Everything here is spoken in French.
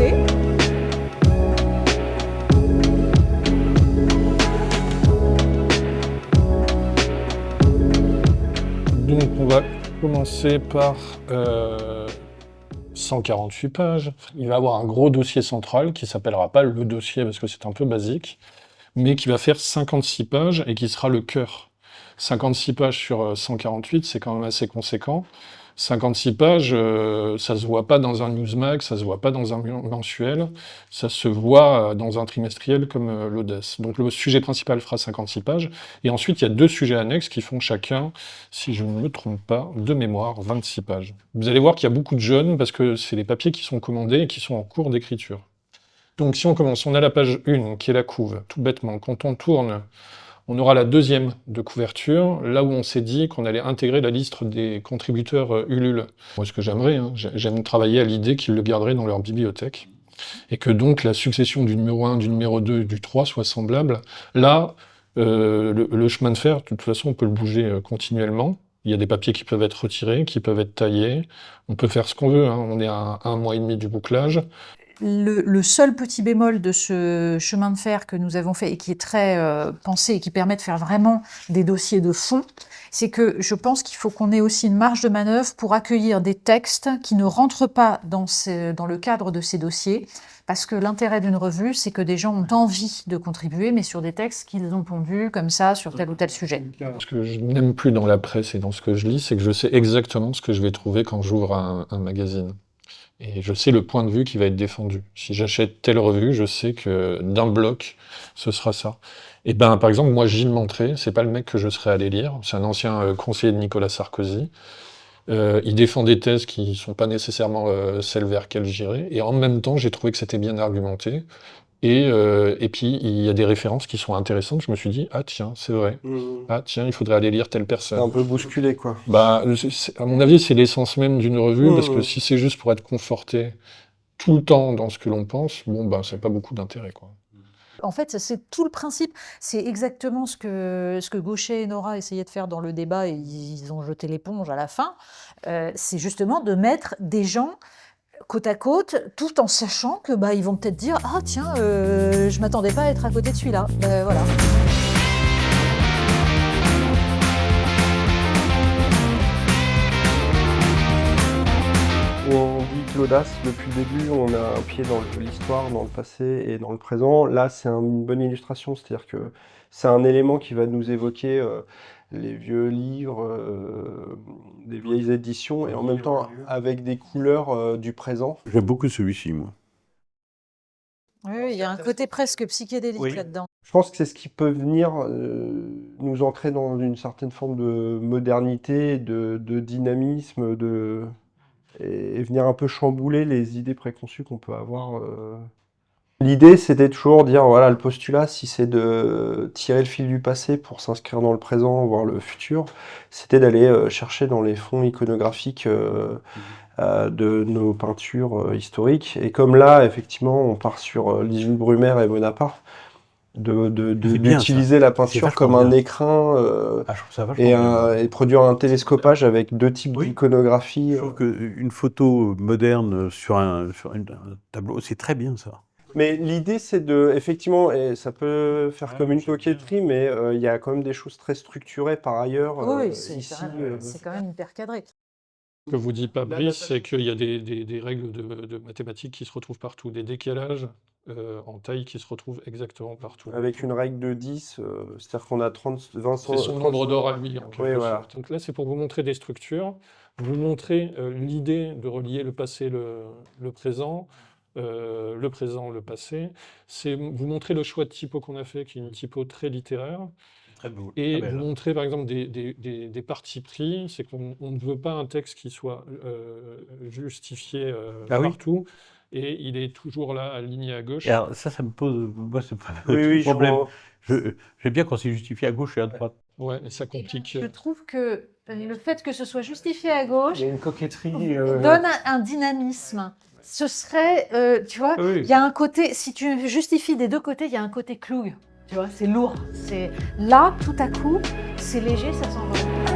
commencer. Donc on va commencer par 148 pages. Il va avoir un gros dossier central qui s'appellera pas le dossier parce que c'est un peu basique, mais qui va faire 56 pages et qui sera le cœur. 56 pages sur 148, c'est quand même assez conséquent. 56 pages, ça se voit pas dans un Newsmax, ça se voit pas dans un mensuel, ça se voit dans un trimestriel comme l'Audace. Donc le sujet principal fera 56 pages, et ensuite il y a 2 sujets annexes qui font chacun, si je ne me trompe pas, de mémoire, 26 pages. Vous allez voir qu'il y a beaucoup de jeunes, parce que c'est les papiers qui sont commandés et qui sont en cours d'écriture. Donc si on commence, on a la page 1, qui est la couve, tout bêtement. Quand on tourne, on aura la deuxième de couverture, là où on s'est dit qu'on allait intégrer la liste des contributeurs Ulule. Moi, ce que j'aimerais, j'aime travailler à l'idée qu'ils le garderaient dans leur bibliothèque, et que donc la succession du numéro 1, du numéro 2, du 3 soit semblable. Là, le chemin de fer, de toute façon, on peut le bouger continuellement. Il y a des papiers qui peuvent être retirés, qui peuvent être taillés. On peut faire ce qu'on veut, on est à 1 mois et demi du bouclage. Le seul petit bémol de ce chemin de fer que nous avons fait et qui est très pensé et qui permet de faire vraiment des dossiers de fond, c'est que je pense qu'il faut qu'on ait aussi une marge de manœuvre pour accueillir des textes qui ne rentrent pas dans le cadre de ces dossiers, parce que l'intérêt d'une revue, c'est que des gens ont envie de contribuer, mais sur des textes qu'ils ont pondus comme ça sur tel ou tel sujet. Ce que je n'aime plus dans la presse et dans ce que je lis, c'est que je sais exactement ce que je vais trouver quand j'ouvre un magazine. Et je sais le point de vue qui va être défendu. Si j'achète telle revue, je sais que d'un bloc, ce sera ça. Et ben, par exemple, moi, Gilles Montré, c'est pas le mec que je serais allé lire. C'est un ancien conseiller de Nicolas Sarkozy. Il défend des thèses qui sont pas nécessairement celles vers lesquelles j'irais. Et en même temps, j'ai trouvé que c'était bien argumenté. Et puis, il y a des références qui sont intéressantes. Je me suis dit, ah tiens, c'est vrai. Ah tiens, il faudrait aller lire telle personne. C'est un peu bousculé, quoi. Bah, à mon avis, c'est l'essence même d'une revue, parce que si c'est juste pour être conforté tout le temps dans ce que l'on pense, bon, bah, ça n'a pas beaucoup d'intérêt, quoi. En fait, c'est tout le principe. C'est exactement ce que Gaucher et Nora essayaient de faire dans le débat, et ils ont jeté l'éponge à la fin. C'est justement de mettre des gens côte à côte, tout en sachant que ils vont peut-être dire « Ah tiens, je m'attendais pas à être à côté de celui-là. » Voilà. On dit que l'audace, depuis le début, on a un pied dans l'histoire, dans le passé et dans le présent. Là, c'est une bonne illustration, c'est-à-dire que c'est un élément qui va nous évoquer les vieux livres, des vieilles éditions, et en même temps avec des couleurs du présent. J'aime beaucoup celui-ci, moi. Oui, il y a un côté presque psychédélique là-dedans. Je pense que c'est ce qui peut venir nous ancrer dans une certaine forme de modernité, de dynamisme, et venir un peu chambouler les idées préconçues qu'on peut avoir. L'idée, c'était toujours dire, voilà, le postulat, si c'est de tirer le fil du passé pour s'inscrire dans le présent, voire le futur, c'était d'aller chercher dans les fonds iconographiques de nos peintures historiques. Et comme là, effectivement, on part sur Jules Brumaire et Bonaparte, d'utiliser la peinture comme un écrin et produire un télescopage avec 2 types d'iconographie. Je trouve qu'une photo moderne sur un tableau, c'est très bien ça. Mais l'idée, c'est effectivement, et ça peut faire comme une coquetterie, mais il y a quand même des choses très structurées par ailleurs. Oui, c'est quand même hyper cadré. Ce que vous dit pas Brice, c'est qu'il y a des règles de mathématiques qui se retrouvent partout, des décalages en taille qui se retrouvent exactement partout. Avec une règle de 10, c'est-à-dire qu'on a 20... C'est son nombre d'or à lui, en quelque voilà. sorte. Donc là, c'est pour vous montrer des structures, vous montrer l'idée de relier le passé, le présent, le passé. C'est vous montrer le choix de typo qu'on a fait, qui est une typo très littéraire. Très beau. Et vous montrer par exemple des partis pris, c'est qu'on ne veut pas un texte qui soit justifié partout, et il est toujours là, aligné à gauche. Et alors ça me pose, moi c'est pas le problème. J'aime bien quand c'est justifié à gauche et à droite. Ouais, et ça complique. Je trouve que le fait que ce soit justifié à gauche Il y a une coquetterie. donne un dynamisme. Ce serait, tu vois, il y a un côté, si tu justifies des deux côtés, il y a un côté clouille. Tu vois, c'est lourd. Là, tout à coup, c'est léger, ça s'envole.